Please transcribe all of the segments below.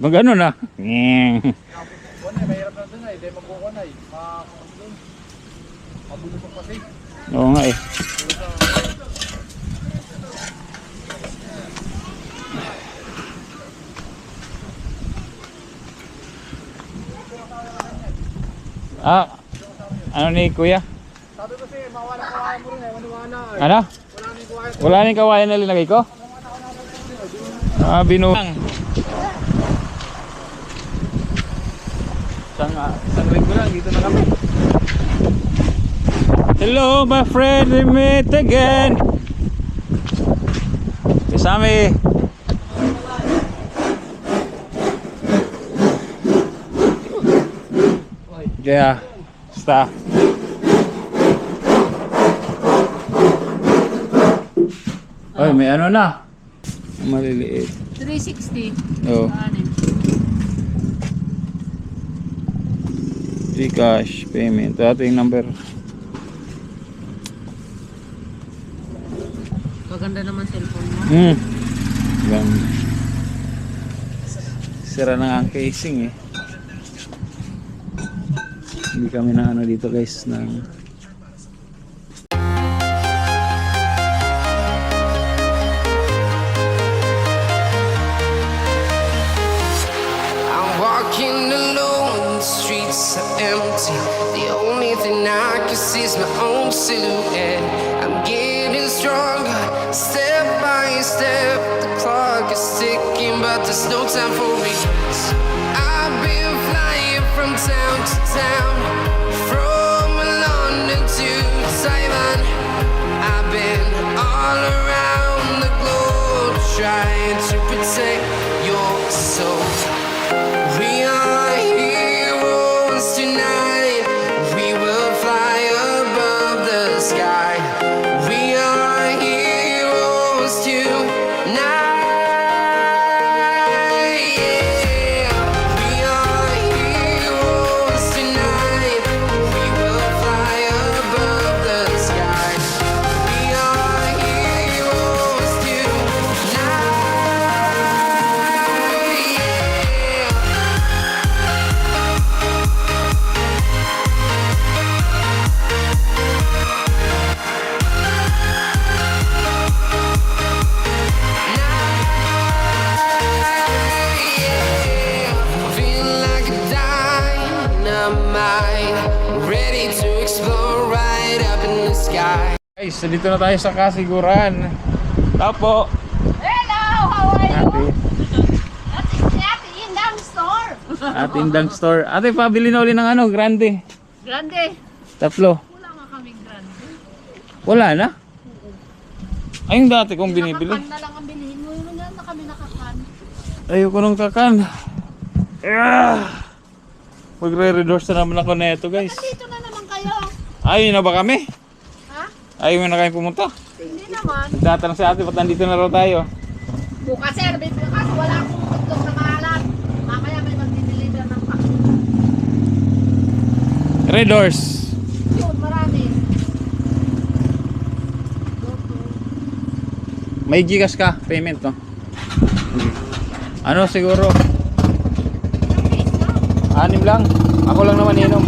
Magano na. Mahirap na doon ay, hindi magkukuha na eh. Mabulong kasi. Oo nga eh. Ano ni kuya? Sabi kasi, mawala kawayan mo rin eh, maniwala eh. Ano? Wala nang kawayan. Wala nang kawayan na linagay ko? Binuang. Isang linggo lang, dito na kami. Hello my friend, we meet again. Kasami. Yeah, basta. Oy, may ano na. Maliliit. 360. Oh. Gcash payment. Ito ating number. Maganda naman cellphone mo. Yan. Sira na nga ang casing eh. Hindi kami na ano dito guys ng Walking alone, the streets are empty. The only thing I can see is my own silhouette. I'm getting stronger, step by step. The clock is ticking, but there's no time for regrets. I've been flying from town to town, from London to Taiwan. I've been all around the globe, trying to protect your soul. We are heroes tonight. We will fly above the sky. We are heroes tonight. Yeah. We are heroes tonight. We will fly above the sky. We are heroes tonight. Yeah. Feeling like a dynamite, ready to explode right up in the sky. guys, dito na tayo sa kasiguran. Tapo. Hello! How are you? Ate, Ate Indang Store. Ate Indang Store. Ate, pabili na uli ng ano, grande. Grande. Tatlo. Wala nga kaming grande. Wala na? Ay, yung dati kong binibili. Nakakan na lang ang bilhin mo. Yun na kami nakakan. Ayoko nung kakan. Magre-redorse na naman ako na ito guys. Dito na naman kayo. Ayun na ba kami? Ha? Ayaw na kayo pumunta. Hindi naman. Nagtatanong si ate, ba't nandito na raw tayo? Bukas sir, bukas wala akong tugtog na maalat. Mamaya may mag-deliver ng pack. Redors. Yun, marami. May Gcash ka, payment no? Ano siguro? Anim lang. Ako lang naman inom.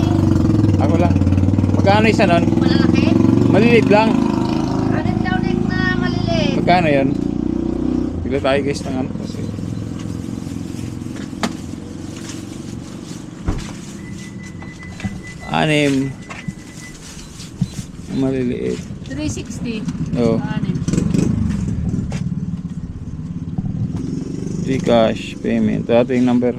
Ako lang. Magkano isa nun? Malalaki? Malilit lang. Anong daw na maliliit? Magkano yun? Bigla tayo guys ng ano kasi. Anim. Maliliit. 360. Oo. Anim. Gcash payment. Ito ating number.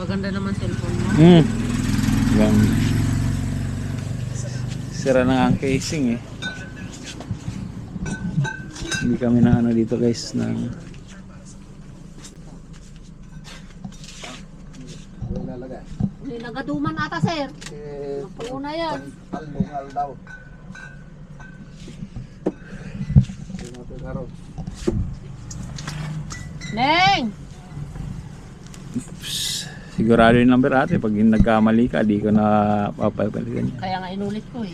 Maganda naman cellphone mo. Yan. Sira na nga ang casing eh. Hindi kami na ano dito guys ng Hindi nagaduman ata sir. Napuna yan. Albungal daw. Neng! sigurado yung number ate. Pag nagkamali ka, di ko na papapalitan niya. Kaya nga inulit ko eh.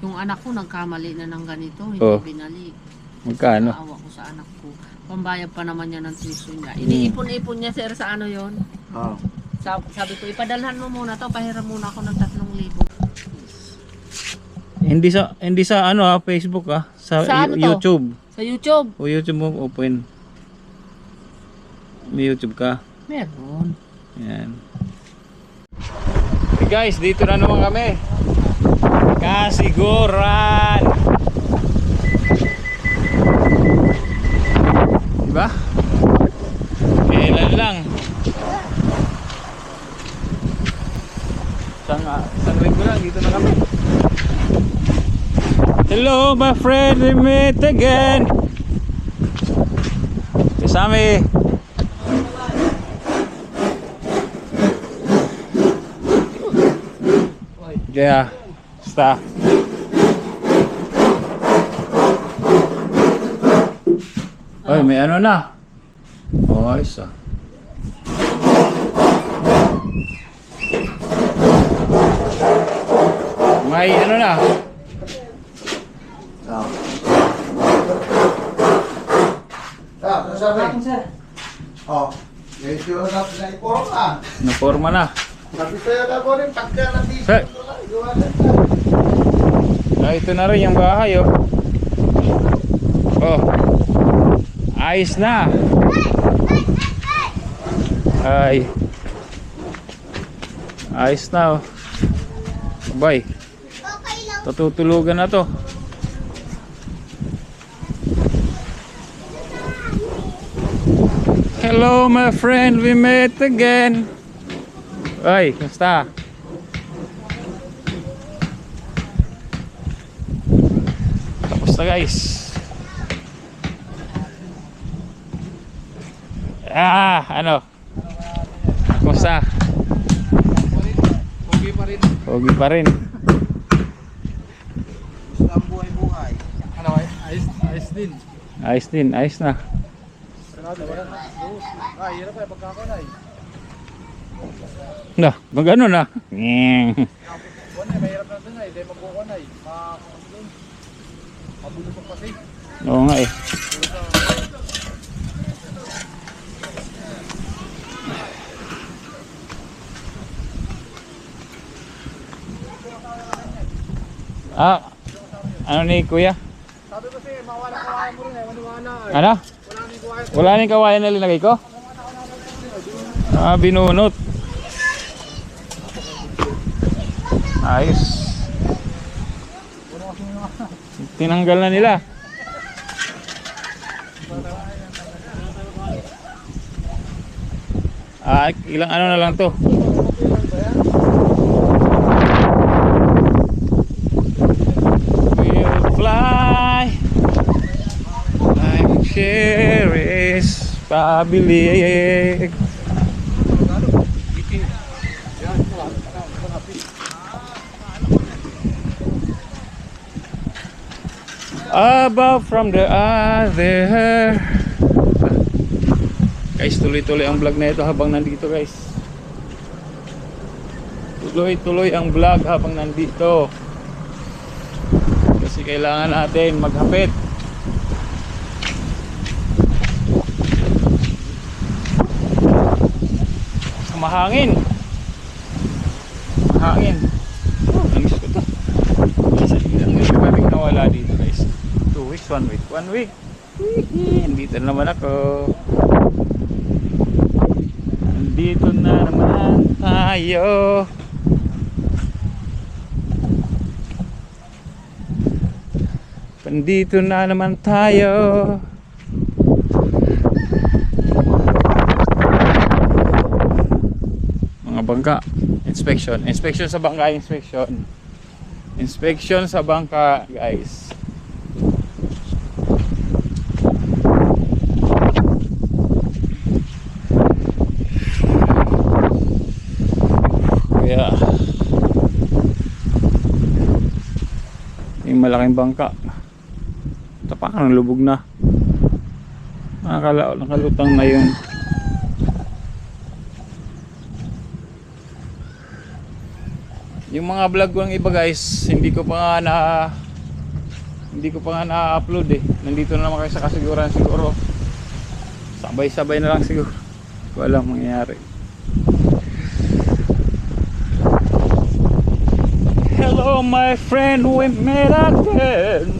Yung anak ko nagkamali na ng ganito, hindi Oh. binalik. Magkano? Naawa ko sa anak ko. Pambayad pa naman niya ng tuition niya. Iniipon-ipon niya sir sa ano yon. Oo. Sabi ko, ipadalhan mo muna to, pahiram muna ako ng 3,000. Hindi sa ano Facebook sa, Sa ano to? YouTube. Sa YouTube. O YouTube mo open. May YouTube ka. Meron. Yan. Hey guys, dito na naman kami. Kasiguran. Diba? Kailan lang. Isang linggo lang, dito na kami. Hello my friend, we meet again. Kasami. Kaya, basta. Oy, may ano na. Oh, ayos ah. May ano na. Ano sabi? Oh, medyo na iporo ka. Naporma na. Sabi sa'yo na ko rin, pagka nandito Sir. ko lang, iwanan ka. Ito na rin yung bahay oh. Oh. Ayos na. Ay. Ayos na oh. Bye. Tutulugan na to. Hello my friend, we met again. Ay, kumusta? Tapos na guys. Ano? Kumusta? Pogi pa rin. Pogi pa rin. Gusto ang buhay-buhay. Ano ay? Ayos din. Ayos din, ayos na. Sarado ba yan? Ay, hirap ay pagkakunay. Na, magano na. Ngeng. Kunay, mahirap na doon ay. Dahil magkukunay. Makakasdoon. Mabulong pa kasi. Oo nga eh. Ano ni kuya? Sabi ko kasi, mawala kawayan mo rin eh. Maniwala ay. Ano? Wala nang kawayan. Wala nang kawayan na linagay ko? Binunot. Ayos. Tinanggal na nila. Ilang ano na lang to. We'll fly like cherries, pabilig. Above from the other. Guys, tuloy-tuloy ang vlog na ito habang nandito guys. Tuloy-tuloy ang vlog habang nandito. Kasi kailangan natin maghapit. Mahangin. Mahangin. Ang gusto ko to. Isa lang yung kaming nawala dito guys. 2 weeks, 1 week. 1 week. Nandito na naman ako. Nandito na naman tayo. Nandito na naman tayo. Mga bangka. Inspection. Inspection sa bangka. Inspection. Inspection sa bangka guys. Kaya yung malaking bangka tapakan ng lubog na. Nakalutang na yun. Yung mga vlog ko ng iba guys, hindi ko pa nga Hindi ko pa nga na-upload eh. Nandito na naman kayo sa kasiguran siguro. Sabay-sabay na lang siguro. Walang mangyayari. Hello my friend, we met again.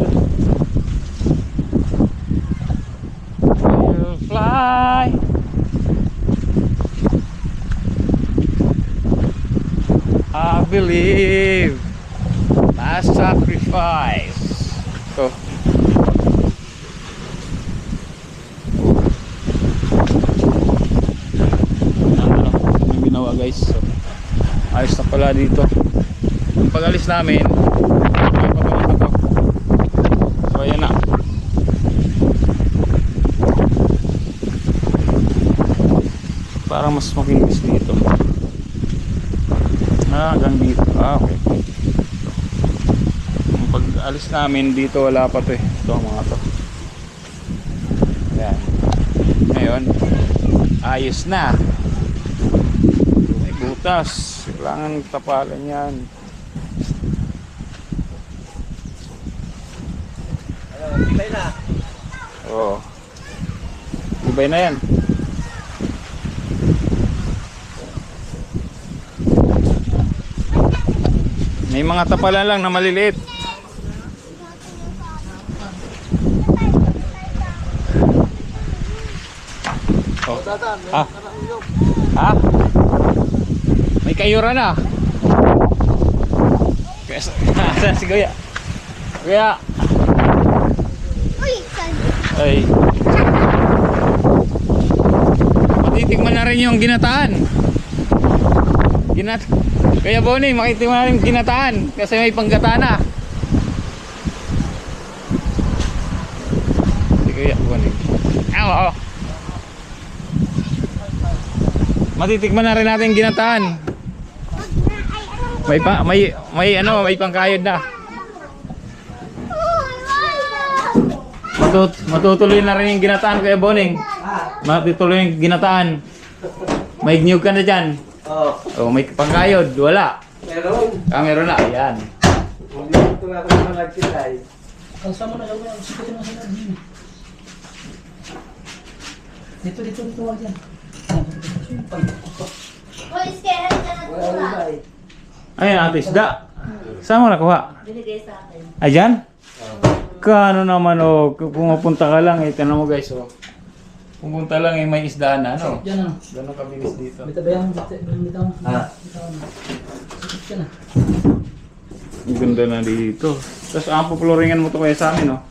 We'll fly. I believe my sacrifice. So yung ginawa guys. So, ayos na pala dito. Yung pag-alis namin, may papalit na to. So ayan na. Parang mas makinis dito. Hanggang dito. Okay. Yung pag-alis namin dito wala pa to eh. Ito mga to. Ayan. Ngayon, ayos na. May butas. Kailangan tapalan yan. Tibay na. Oo. Tibay na yan. May mga tapalan lang na maliliit. Oh. Ah. Ha? May kayura na. Saan si Kuya? Kuya. Ay. Matitikman na rin yung ginataan. Kaya Bonnie, makitikman na rin yung ginataan kasi may panggata na. Si Kuya Bonnie. Oo. Matitikman na rin natin yung ginataan. May pangkayod na. Matutuloy na rin yung ginataan Kuya Boning. Matutuloy yung ginataan. May nyug ka na dyan. Oh, may pangkayod. Wala. Meron. Meron na. Ayan. Ito nga kung mga nagsilay. Kalsa mo na gawin ang sikutin mo sa lagi. Dito wag yan. Uy, scared ka na Wala tura. ba eh. Ayan ate, isda. Saan mo nakuha? Binigay sa akin. Ayan? Kano naman oh, pumunta ka lang eh. Tanong mo guys oh. Pumunta lang eh, may isdaan na ano. Yan ang. Gano'ng kabilis dito. Bitabayan mo. Bitaw mo. Sikit ka na. Ang ganda na dito. Tapos ang puploringan mo to kaya sa amin oh.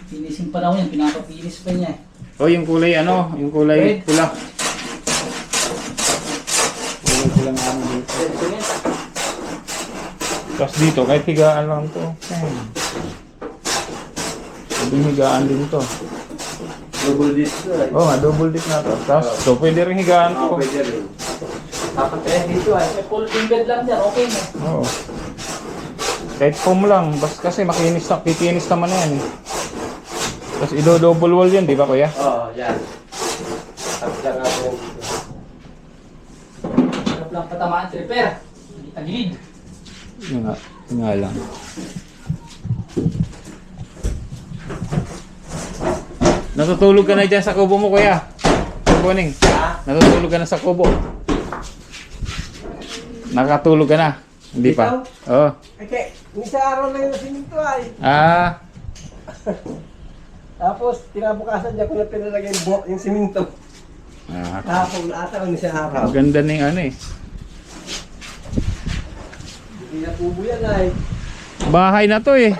Pinisin pa daw yan. Pinapapinis pa niya eh. Oh, yung kulay ano, yung kulay pula. Kulay pula na ano dito. Tapos dito, kahit higaan lang to. Pwedeng higaan din to. Double disc to eh. Oh, double dip na to. Tapos, so pwede rin higaan to. Pwede rin. Dapat kaya dito ay. May full bed lang dyan. Okay na. Oo. Kahit foam lang, basta kasi makinis na, kikinis naman na yan eh. Tapos i-double wall yan, di ba kuya? Oo, yan. Tapos lang ako yan dito. Sarap lang patamaan. Repair. Hindi tagilid. Yun nga lang. Natutulog ka na dyan sa kubo mo kuya. Kuning. Ha? Natutulog ka na sa kubo. Nakatulog ka na. Hindi pa. Oo. Okay, isa araw lang yung siminto ay. Ah. Tapos, tinabukasan niya ko na pinalagay yung siminto. Ah. Kahapon ata o isa araw. Ang ganda ng ano eh. Hindi na tubo yan ay. Bahay na to eh.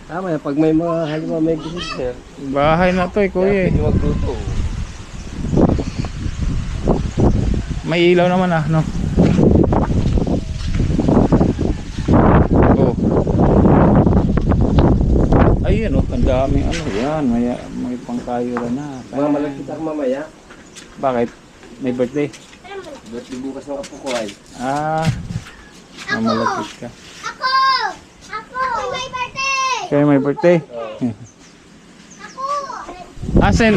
Tama yan, pag may mga halimbawa may gusto sir. Bahay na to eh kuya eh. Pwede magluto. May ilaw naman ah, no? Oh. Ayun oh, ang daming ano yan. May pangkayura na. Mamalag kita mamaya. Bakit? May birthday? Birthday bukas ng apo ko ay. Ah. Mamalapit ka. Ako! May birthday! Kaya may birthday? Ako! Asen?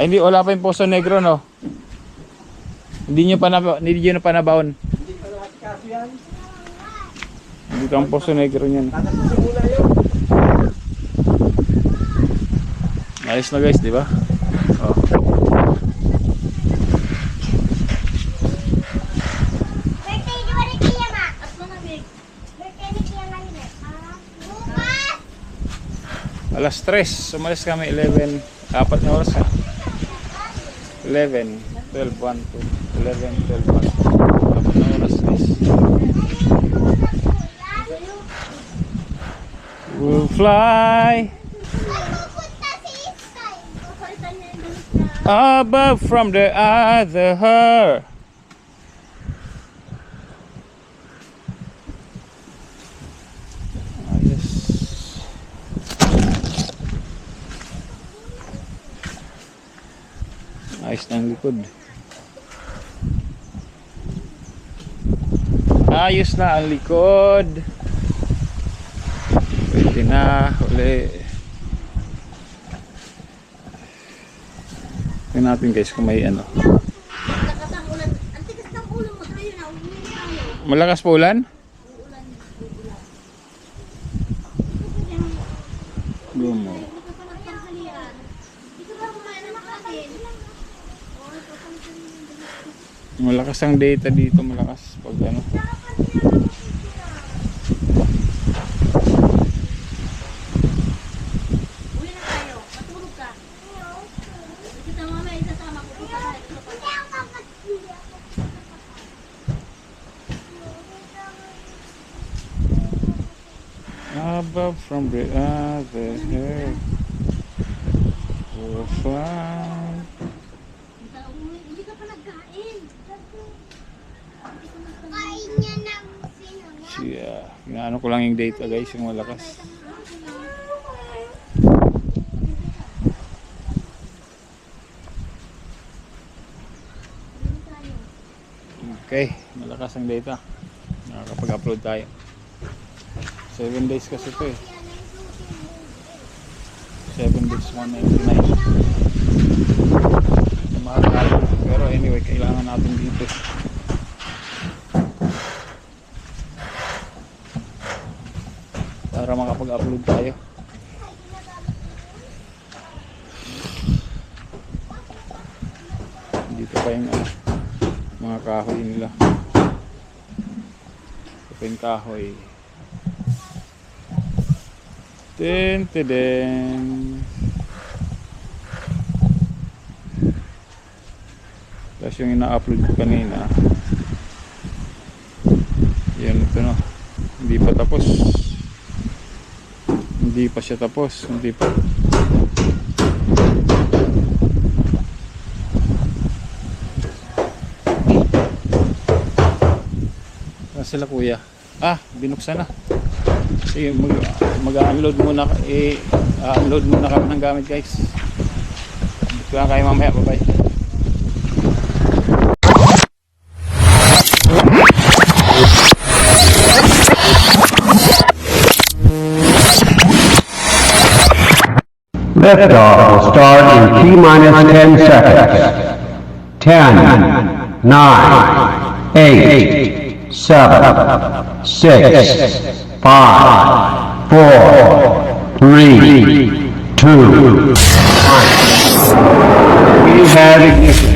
Ay, hindi, wala pa yung Poso Negro, no? Hindi nyo na pa nabaon. Hindi pa nakasikaso yan. Hindi ka ang Poso Negro niyan. Tatapusin muna yun. Ayos na guys, di ba? Oh. Birthday di ba ni Tia, Ma? At mga big. Birthday ni Tia ngayon eh. Bukas! Alas 3, umalis kami 11, 4 na oras na. 11, 12, 1, 2, 11, 12, 1, 4 na oras guys. We'll fly Pupunta si Iskay. Papalitan niya yung damit na. above from the other her. Ayos. Ayos na ang likod. Ayos na ang likod. Pwede na uli. Tingnan natin guys kung may ano. Lakas ang ulan. Ang tigas ng ulo mo tayo na. Uminig tayo. Malakas pa ulan? Gumo. Hindi ka pa nagtanghalian. Dito ba kumain na natin? Oo, papalitan niya yung damit. Malakas ang data dito, malakas pag ano. Uwi na tayo. Matulog ka. Kita mamaya isasama ko. Pupunta tayo sa pag- Above from the other her. We'll fly. Hindi ka pa nagkain. Kain niya ng sinunod. Siya. Inaano ko lang yung data guys, yung malakas. Okay, malakas ang data. Nakakapag-upload tayo. 7 days kasi ito eh. 7 days, 199. Mahal nga lang. Pero anyway, kailangan natin dito. Para makapag-upload tayo. Dito pa yung mga kahoy nila. Ito pa yung kahoy. Ten, ten. Tapos yung ina-upload ko kanina, yan ito no, hindi pa tapos, hindi pa siya tapos, hindi pa. Sila kuya, binuksan na. Sige, mag-unload muna, unload muna kami ng gamit guys. Kaya kayo mamaya, bye bye. Liftoff will start in T-minus 10 seconds. 10, 9, 8, 7, 6, 5, 4, 3, 2, 1. We have ignition.